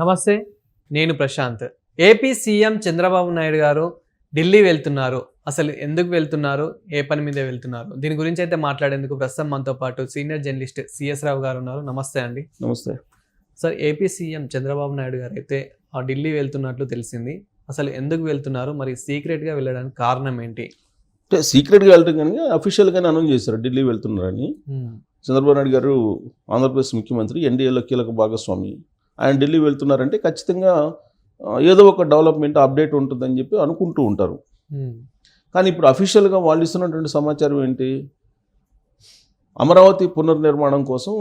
నమస్తే, నేను Prashanth. AP CM Chandrababu Naidu గారు ఢిల్లీ వెళ్తున్నారు. అసలు ఎందుకు వెళ్తున్నారు? ఏ పని మీద వెళ్తున్నారు? దీని గురించి అయితే మాట్లాడేందుకు ప్రస్తుతం మనతో పాటు సీనియర్ జర్నలిస్ట్ సిఎస్ రావు గారు ఉన్నారు. నమస్తే అండి. నమస్తే sir, AP CM Chandrababu Naidu గారు అయితే ఢిల్లీ వెళ్తున్నట్లు తెలిసింది. అసలు ఎందుకు వెళ్తున్నారు? మరి సీక్రెట్గా వెళ్ళడానికి కారణం ఏంటి? అంటే సీక్రెట్గా వెళ్ళటం కనుక అఫీషియల్గానే అనౌన్స్ చేశారు ఢిల్లీ వెళ్తున్నారని. చంద్రబాబు నాయుడు గారు ఆంధ్రప్రదేశ్ ముఖ్యమంత్రి, ఎన్డీఏలో కీలక భాగస్వామి. ఆయన ఢిల్లీ వెళ్తున్నారంటే ఖచ్చితంగా ఏదో ఒక డెవలప్మెంట్ అప్డేట్ ఉంటుందని చెప్పి అనుకుంటూ ఉంటారు. కానీ ఇప్పుడు అఫీషియల్గా వాళ్ళు ఇస్తున్నటువంటి సమాచారం ఏంటి? అమరావతి పునర్నిర్మాణం కోసం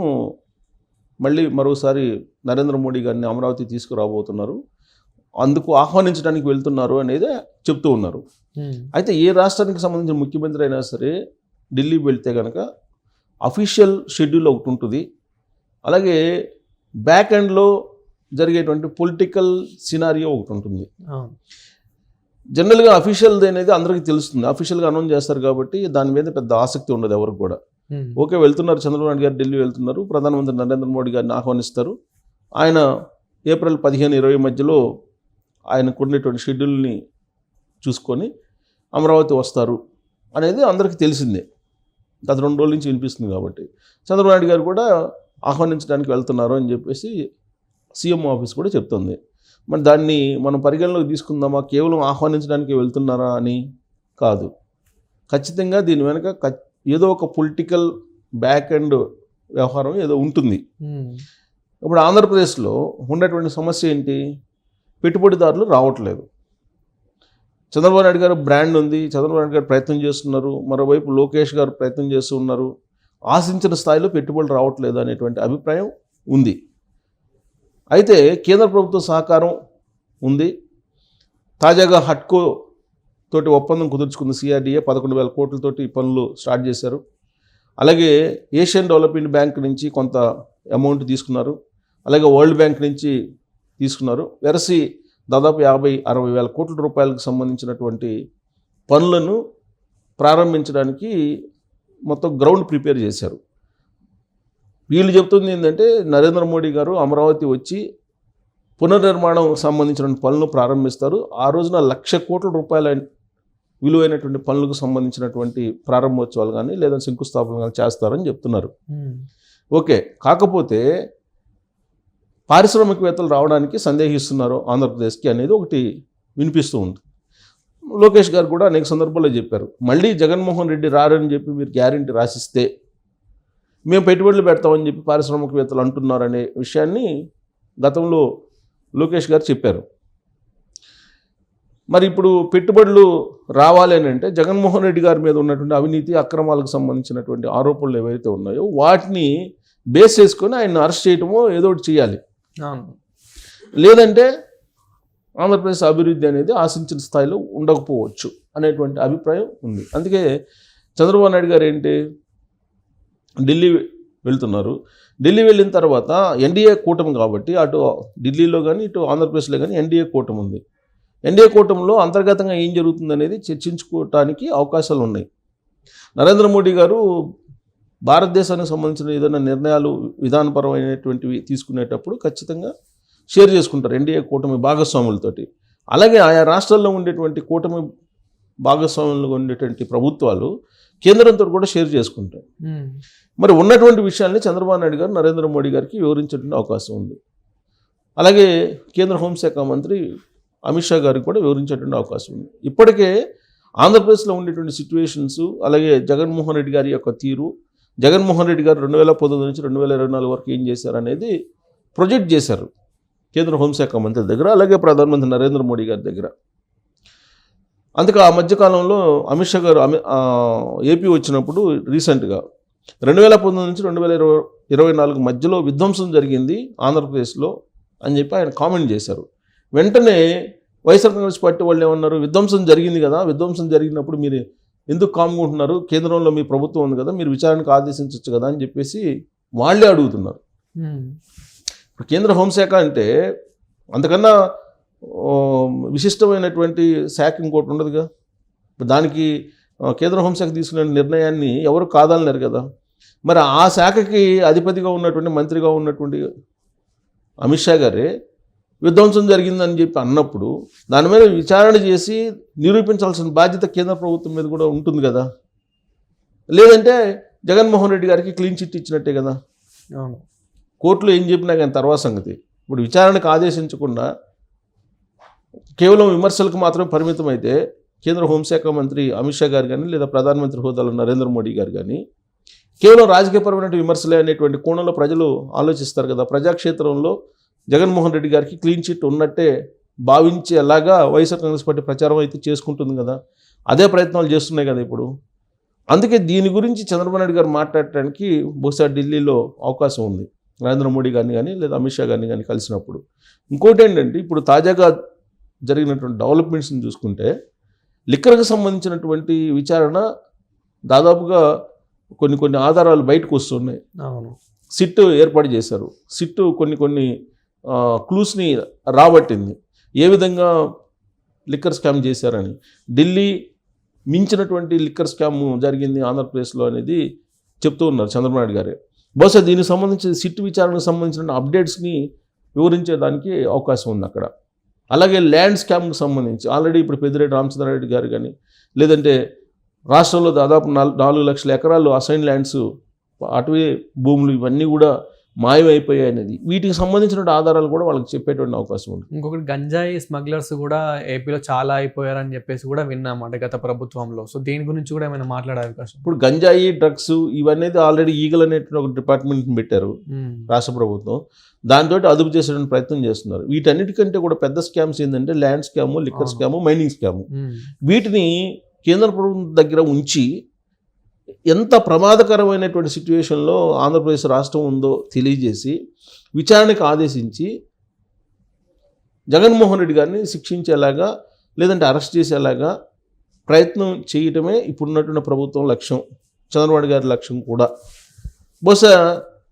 మళ్ళీ మరోసారి నరేంద్ర మోడీ గారిని అమరావతి తీసుకురాబోతున్నారు, అందుకు ఆహ్వానించడానికి వెళ్తున్నారు అనేది చెప్తూ ఉన్నారు. అయితే ఏ రాష్ట్రానికి సంబంధించిన ముఖ్యమంత్రి అయినా సరే ఢిల్లీ వెళ్తే కనుక అఫీషియల్ షెడ్యూల్ ఒకటి ఉంటుంది, అలాగే బ్యాక్ ఎండ్లో జరిగేటువంటి పొలిటికల్ సినారియో ఒకటి ఉంటుంది. జనరల్గా అఫీషియల్ది అనేది అందరికీ తెలుస్తుంది, అఫీషియల్గా అనౌన్స్ చేస్తారు కాబట్టి దాని మీద పెద్ద ఆసక్తి ఉండదు ఎవరికి కూడా. ఓకే, వెళ్తున్నారు చంద్రబాబు నాయుడు గారు ఢిల్లీ వెళ్తున్నారు, ప్రధానమంత్రి నరేంద్ర మోడీ గారిని ఆహ్వానిస్తారు, ఆయన ఏప్రిల్ 15-20 మధ్యలో ఆయనకు ఉండేటువంటి షెడ్యూల్ని చూసుకొని అమరావతి వస్తారు అనేది అందరికీ తెలిసిందే. గత 2 రోజుల నుంచి వినిపిస్తుంది కాబట్టి చంద్రబాబు నాయుడు గారు కూడా ఆహ్వానించడానికి వెళ్తున్నారు అని చెప్పేసి సీఎం ఆఫీస్ కూడా చెప్తుంది. మరి దాన్ని మనం పరిగణలోకి తీసుకుందామా? కేవలం ఆహ్వానించడానికి వెళ్తున్నారా అని కాదు, ఖచ్చితంగా దీని వెనక ఏదో ఒక పొలిటికల్ బ్యాక్ ఎండ్ వ్యవహారం ఏదో ఉంటుంది. ఇప్పుడు ఆంధ్రప్రదేశ్లో ఉన్నటువంటి సమస్య ఏంటి? పెట్టుబడిదారులు రావట్లేదు. చంద్రబాబు నాయుడు గారు బ్రాండ్ ఉంది, చంద్రబాబు నాయుడు గారు ప్రయత్నం చేస్తున్నారు, మరోవైపు లోకేష్ గారు ప్రయత్నం చేస్తూ ఉన్నారు, ఆశించిన స్థాయిలో పెట్టుబడులు రావట్లేదు అనేటువంటి అభిప్రాయం ఉంది. అయితే కేంద్ర ప్రభుత్వ సహకారం ఉంది. తాజాగా హట్కో తోటి ఒప్పందం కుదుర్చుకుంది సిఆర్డీఏ, 11,000 కోట్లతోటి పనులు స్టార్ట్ చేశారు. అలాగే ఏషియన్ డెవలప్మెంట్ బ్యాంక్ నుంచి కొంత అమౌంట్ తీసుకున్నారు, అలాగే వరల్డ్ బ్యాంక్ నుంచి తీసుకున్నారు. వెరసి దాదాపు 50-60 వేల కోట్ల రూపాయలకు సంబంధించినటువంటి పనులను ప్రారంభించడానికి మొత్తం గ్రౌండ్ ప్రిపేర్ చేశారు. వీళ్ళు చెప్తుంది ఏంటంటే నరేంద్ర మోడీ గారు అమరావతి వచ్చి పునర్నిర్మాణం సంబంధించిన పనులను ప్రారంభిస్తారు, ఆ రోజున 1,00,000 కోట్ల రూపాయల విలువైనటువంటి పనులకు సంబంధించినటువంటి ప్రారంభోత్సవాలు కానీ లేదా శంకుస్థాపన కానీ చేస్తారని చెప్తున్నారు. ఓకే, కాకపోతే పారిశ్రామికవేత్తలు రావడానికి సందేహిస్తున్నారు ఆంధ్రప్రదేశ్కి అనేది ఒకటి వినిపిస్తూ ఉంది. లోకేష్ గారు కూడా అనేక సందర్భాల్లో చెప్పారు, మళ్ళీ జగన్మోహన్ రెడ్డి రారని చెప్పి మీరు గ్యారెంటీ రాసిస్తే మేము పెట్టుబడులు పెడతామని చెప్పి పారిశ్రామికవేత్తలు అంటున్నారనే విషయాన్ని గతంలో లోకేష్ గారు చెప్పారు. మరి ఇప్పుడు పెట్టుబడులు రావాలి అని అంటే జగన్మోహన్ రెడ్డి గారి మీద ఉన్నటువంటి అవినీతి అక్రమాలకు సంబంధించినటువంటి ఆరోపణలు ఏవైతే ఉన్నాయో వాటిని బేస్ చేసుకొని ఆయన అరెస్ట్ చేయటమో ఏదో ఒకటి చేయాలి. లేదంటే ఆంధ్రప్రదేశ్ అభివృద్ధి అనేది ఆశించిన స్థాయిలో ఉండకపోవచ్చు అనేటువంటి అభిప్రాయం ఉంది. అందుకే చంద్రబాబు నాయుడు గారు ఏంటి ఢిల్లీ వెళ్తున్నారు. ఢిల్లీ వెళ్ళిన తర్వాత ఎన్డీఏ కూటమి కాబట్టి అటు ఢిల్లీలో కానీ ఇటు ఆంధ్రప్రదేశ్లో కానీ ఎన్డీఏ కూటమి ఉంది. ఎన్డీఏ కూటమిలో అంతర్గతంగా ఏం జరుగుతుంది అనేది చర్చించుకోవటానికి అవకాశాలు ఉన్నాయి. నరేంద్ర మోడీ గారు భారతదేశానికి సంబంధించిన ఏదైనా నిర్ణయాలు విధానపరమైనటువంటివి తీసుకునేటప్పుడు ఖచ్చితంగా షేర్ చేసుకుంటారు ఎన్డీఏ కూటమి భాగస్వాములతోటి. అలాగే ఆయా రాష్ట్రాల్లో ఉండేటువంటి కూటమి భాగస్వాములుగా ఉండేటువంటి ప్రభుత్వాలు కేంద్రంతో కూడా షేర్ చేసుకుంటారు. మరి ఉన్నటువంటి విషయాల్ని చంద్రబాబు నాయుడు గారు నరేంద్ర మోడీ గారికి వివరించేటువంటి అవకాశం ఉంది. అలాగే కేంద్ర హోంశాఖ మంత్రి అమిత్ షా గారికి కూడా వివరించేటువంటి అవకాశం ఉంది. ఇప్పటికే ఆంధ్రప్రదేశ్లో ఉండేటువంటి సిచ్యువేషన్స్, అలాగే జగన్మోహన్ రెడ్డి గారి యొక్క తీరు, జగన్మోహన్ రెడ్డి గారు 2019 నుంచి 2024 వరకు ఏం చేశారు అనేది ప్రొజెక్ట్ చేశారు కేంద్ర హోంశాఖ మంత్రి దగ్గర, అలాగే ప్రధానమంత్రి నరేంద్ర మోడీ గారి దగ్గర. అందుకే ఆ మధ్యకాలంలో అమిత్ షా గారు ఏపీ వచ్చినప్పుడు రీసెంట్గా 2019 నుంచి 2024 మధ్యలో విధ్వంసం జరిగింది ఆంధ్రప్రదేశ్లో అని చెప్పి ఆయన కామెంట్ చేశారు. వెంటనే వైఎస్ఆర్ కాంగ్రెస్ పార్టీ వాళ్ళు ఏమన్నారు, విధ్వంసం జరిగింది కదా, విధ్వంసం జరిగినప్పుడు మీరు ఎందుకు కామ్గా ఉంటున్నారు, కేంద్రంలో మీ ప్రభుత్వం ఉంది కదా, మీరు విచారణకు ఆదేశించవచ్చు కదా అని చెప్పేసి వాళ్ళే అడుగుతున్నారు. ఇప్పుడు కేంద్ర హోంశాఖ అంటే అంతకన్నా విశిష్టమైనటువంటి శాఖ ఇంకోటి ఉండదుగా. దానికి కేంద్ర హోంశాఖ తీసుకునే నిర్ణయాన్ని ఎవరు కాదనలేరు కదా. మరి ఆ శాఖకి అధిపతిగా ఉన్నటువంటి మంత్రిగా ఉన్నటువంటి అమిత్ షా గారే విధ్వంసం జరిగిందని చెప్పి అన్నప్పుడు దాని మీద విచారణ చేసి నిరూపించాల్సిన బాధ్యత కేంద్ర ప్రభుత్వం మీద కూడా ఉంటుంది కదా. లేదంటే జగన్మోహన్ రెడ్డి గారికి క్లీన్ చిట్ ఇచ్చినట్టే కదా. అవును. కోర్టులో ఏం చెప్పినా కానీ తర్వాత సంగతి. ఇప్పుడు విచారణకు ఆదేశించకుండా కేవలం విమర్శలకు మాత్రమే పరిమితం అయితే కేంద్ర హోంశాఖ మంత్రి అమిత్ షా గారు కానీ లేదా ప్రధానమంత్రి హోదాలో నరేంద్ర మోడీ గారు కానీ కేవలం రాజకీయపరమైన విమర్శలే అనేటువంటి కోణంలో ప్రజలు ఆలోచిస్తారు కదా. ప్రజాక్షేత్రంలో జగన్మోహన్ రెడ్డి గారికి క్లీన్ చిట్ ఉన్నట్టే భావించేలాగా వైఎస్ఆర్ కాంగ్రెస్ పార్టీ ప్రచారం అయితే చేసుకుంటుంది కదా. అదే ప్రయత్నాలు చేస్తున్నాయి కదా ఇప్పుడు. అందుకే దీని గురించి చంద్రబాబు నాయుడు గారు మాట్లాడటానికి బహుశా ఢిల్లీలో అవకాశం ఉంది, నరేంద్ర మోడీ గారిని కానీ లేదా అమిత్ షా గారిని కానీ కలిసినప్పుడు. ఇంకోటి ఏంటంటే ఇప్పుడు తాజాగా జరిగినటువంటి డెవలప్మెంట్స్ని చూసుకుంటే లిక్కర్కి సంబంధించినటువంటి విచారణ దాదాపుగా కొన్ని ఆధారాలు బయటకు వస్తున్నాయి. అవును. సిట్ ఏర్పాటు చేశారు. సిట్ కొన్ని క్లూస్ని రాబట్టింది ఏ విధంగా లిక్కర్ స్కామ్ చేశారని. ఢిల్లీ మించినటువంటి లిక్కర్ స్కామ్ జరిగింది ఆంధ్రప్రదేశ్లో అనేది చెప్తూ ఉన్నారు చంద్రబాబు నాయుడు గారే. బహుశా దీనికి సంబంధించి సిట్ విచారణకు సంబంధించిన అప్డేట్స్ని వివరించేదానికి అవకాశం ఉంది అక్కడ. అలాగే ల్యాండ్ స్కామ్కి సంబంధించి ఆల్రెడీ ఇప్పుడు పెద్దిరెడ్డి రామచంద్రారెడ్డి గారు కానీ లేదంటే రాష్ట్రంలో దాదాపు 4 లక్షల ఎకరాలు అసైన్ ల్యాండ్స్, అటవీ భూములు ఇవన్నీ కూడా మాయమైపోయాయి అనేది వీటికి సంబంధించిన ఆధారాలు కూడా వాళ్ళకి చెప్పేటువంటి అవకాశం ఉంది. ఇంకొకటి గంజాయి స్మగ్లర్స్ కూడా ఏపీలో చాలా అయిపోయారని చెప్పేసి కూడా విన్నామాట గత ప్రభుత్వంలో. సో దీని గురించి కూడా ఏమైనా మాట్లాడే అవకాశం. ఇప్పుడు గంజాయి డ్రగ్స్ ఇవన్నీ ఆల్రెడీ ఈగల్ అనేటువంటి ఒక డిపార్ట్మెంట్ని పెట్టారు రాష్ట్ర ప్రభుత్వం. దాంతో అదుపు చేసేటువంటి ప్రయత్నం చేస్తున్నారు. వీటన్నిటికంటే కూడా పెద్ద స్కామ్స్ ఏంటంటే land scam, liquor scam, mining scam. వీటిని కేంద్ర ప్రభుత్వం దగ్గర ఉంచి ఎంత ప్రమాదకరమైనటువంటి సిచ్యువేషన్లో ఆంధ్రప్రదేశ్ రాష్ట్రం ఉందో తెలియజేసి విచారణకు ఆదేశించి జగన్మోహన్ రెడ్డి గారిని శిక్షించేలాగా లేదంటే అరెస్ట్ చేసేలాగా ప్రయత్నం చేయటమే ఇప్పుడున్నటువంటి ప్రభుత్వం లక్ష్యం, చంద్రబాబు గారి లక్ష్యం కూడా. బహుశా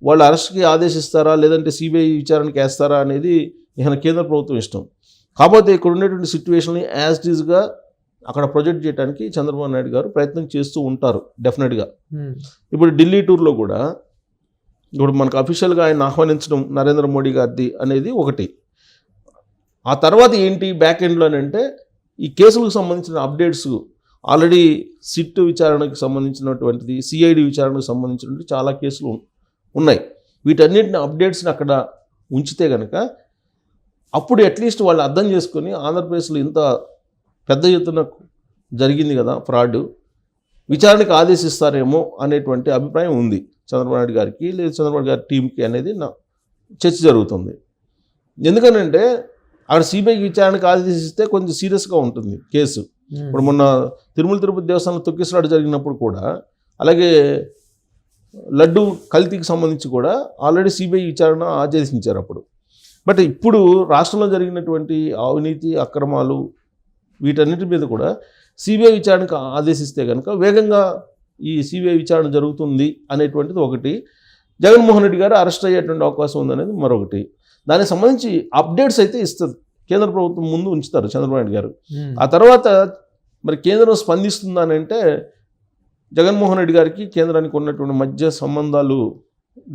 వాళ్ళు అరెస్ట్కి ఆదేశిస్తారా లేదంటే సిబిఐ విచారణకి వేస్తారా అనేది ఇక కేంద్ర ప్రభుత్వం ఇష్టం. కాకపోతే ఇక్కడ ఉన్నటువంటి సిచ్యువేషన్ని యాజ్ ఇట్ ఈజ్గా అక్కడ ప్రొజెక్ట్ చేయడానికి చంద్రబాబు నాయుడు గారు ప్రయత్నం చేస్తూ ఉంటారు డెఫినెట్గా. ఇప్పుడు ఢిల్లీ టూర్లో కూడా ఇప్పుడు మనకు అఫీషియల్గా ఆయన ఆహ్వానించడం నరేంద్ర మోడీ గారిది అనేది ఒకటి. ఆ తర్వాత ఏంటి బ్యాక్ ఎండ్లో అంటే ఈ కేసులకు సంబంధించిన అప్డేట్స్ ఆల్రెడీ సిట్ విచారణకు సంబంధించినటువంటిది, సిఐడి విచారణకు సంబంధించినటువంటి చాలా కేసులు ఉన్నాయి. వీటన్నిటిని అప్డేట్స్ని అక్కడ ఉంచితే కనుక అప్పుడు అట్లీస్ట్ వాళ్ళు అర్థం చేసుకొని ఆంధ్రప్రదేశ్లో ఇంత పెద్ద ఎత్తున జరిగింది కదా ఫ్రాడ్, విచారణకు ఆదేశిస్తారేమో అనేటువంటి అభిప్రాయం ఉంది చంద్రబాబు నాయుడు గారికి లేదా చంద్రబాబు గారి టీంకి అనేది నా చర్చ జరుగుతుంది. ఎందుకనంటే అక్కడ సిబిఐకి విచారణకు ఆదేశిస్తే కొంచెం సీరియస్గా ఉంటుంది కేసు. ఇప్పుడు మొన్న తిరుమల తిరుపతి దేవస్థానంలో తొక్కిసలాట జరిగినప్పుడు కూడా, అలాగే లడ్డు కల్తీకి సంబంధించి కూడా ఆల్రెడీ సిబిఐ విచారణ ఆదేశించారు అప్పుడు. బట్ ఇప్పుడు రాష్ట్రంలో జరిగినటువంటి అవినీతి అక్రమాలు వీటన్నిటి మీద కూడా సిబిఐ విచారణకు ఆదేశిస్తే కనుక వేగంగా ఈ సిబిఐ విచారణ జరుగుతుంది అనేటువంటిది ఒకటి. జగన్మోహన్ రెడ్డి గారు అరెస్ట్ అయ్యేటువంటి అవకాశం ఉందనేది మరొకటి. దానికి సంబంధించి అప్డేట్స్ అయితే ఇస్తుంది కేంద్ర ప్రభుత్వం ముందు ఉంచుతారు చంద్రబాబు నాయుడు గారు. ఆ తర్వాత మరి కేంద్రం స్పందిస్తుందని అంటే జగన్మోహన్ రెడ్డి గారికి కేంద్రానికి ఉన్నటువంటి మధ్య సంబంధాలు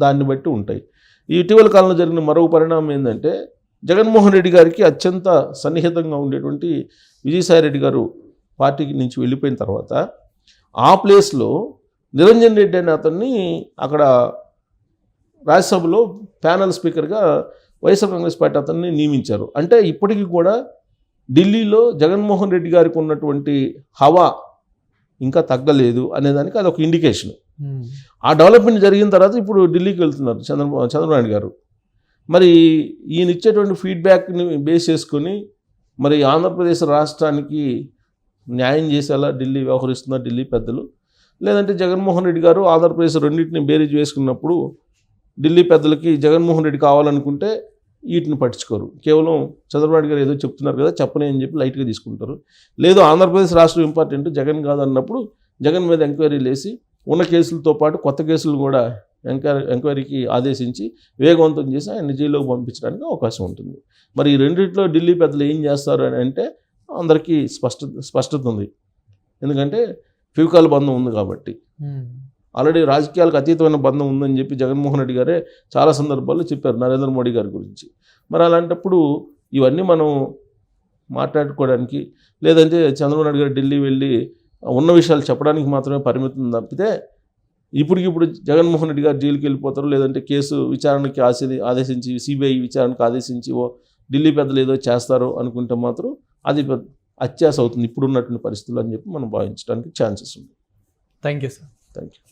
దాన్ని బట్టి ఉంటాయి. ఈ ఇటీవల కాలంలో జరిగిన మరొక పరిణామం ఏంటంటే జగన్మోహన్ రెడ్డి గారికి అత్యంత సన్నిహితంగా ఉండేటువంటి విజయసాయిరెడ్డి గారు పార్టీకి నుంచి వెళ్ళిపోయిన తర్వాత ఆ ప్లేస్లో నిరంజన్ రెడ్డి అనే అతన్ని అక్కడ రాజ్యసభలో ప్యానల్ స్పీకర్గా వైఎస్ఆర్ కాంగ్రెస్ పార్టీ అతన్ని నియమించారు. అంటే ఇప్పటికీ కూడా ఢిల్లీలో జగన్మోహన్ రెడ్డి గారికి ఉన్నటువంటి హవా ఇంకా తగ్గలేదు అనేదానికి అదొక ఇండికేషన్. ఆ డెవలప్మెంట్ జరిగిన తర్వాత ఇప్పుడు ఢిల్లీకి వెళ్తున్నారు చంద్రబాబు నాయుడు గారు. మరి ఈయన ఇచ్చేటువంటి ఫీడ్బ్యాక్ని బేస్ చేసుకొని మరి ఆంధ్రప్రదేశ్ రాష్ట్రానికి న్యాయం చేసేలా ఢిల్లీ వ్యవహరిస్తున్నారు ఢిల్లీ పెద్దలు. లేదంటే జగన్మోహన్ రెడ్డి గారు ఆంధ్రప్రదేశ్ రెండింటిని బేరీజ్ వేసుకున్నప్పుడు ఢిల్లీ పెద్దలకి జగన్మోహన్ రెడ్డి కావాలనుకుంటే వీటిని పట్టించుకోరు, కేవలం చంద్రబాబు నాయుడు గారు ఏదో చెప్తున్నారు కదా చెప్పని అని చెప్పి లైట్గా తీసుకుంటారు. లేదు ఆంధ్రప్రదేశ్ రాష్ట్రం ఇంపార్టెంట్ జగన్ కాదన్నప్పుడు జగన్ మీద ఎంక్వైరీలు వేసి ఉన్న కేసులతో పాటు కొత్త కేసులు కూడా ఎంక్వైరీకి ఆదేశించి వేగవంతం చేసి ఆయన జైల్లోకి పంపించడానికి అవకాశం ఉంటుంది. మరి ఈ రెండింటిలో ఢిల్లీ పెద్దలు ఏం చేస్తారు అని అంటే అందరికీ స్పష్టత ఉంది. ఎందుకంటే ఫిజికల్ బంధం ఉంది కాబట్టి. ఆల్రెడీ రాజకీయాలకు అతీతమైన బంధం ఉందని చెప్పి జగన్మోహన్ రెడ్డి గారే చాలా సందర్భాల్లో చెప్పారు నరేంద్ర మోడీ గారి గురించి. మరి అలాంటప్పుడు ఇవన్నీ మనం మాట్లాడుకోవడానికి, లేదంటే చంద్రబాబు నాయుడు గారు ఢిల్లీ వెళ్ళి ఉన్న విషయాలు చెప్పడానికి మాత్రమే పరిమితం తప్పితే ఇప్పటికిప్పుడు జగన్మోహన్ రెడ్డి గారు జైలుకి వెళ్ళిపోతారు, లేదంటే కేసు విచారణకి ఆదేశించి సిబిఐ విచారణకు ఆదేశించి ఢిల్లీ పెద్దలు ఏదో చేస్తారో అనుకుంటే మాత్రం అది అత్యాశ అవుతుంది ఇప్పుడున్నటువంటి పరిస్థితులు అని చెప్పి మనం భావించడానికి ఛాన్సెస్ ఉంది. Thank you sir. Thank you.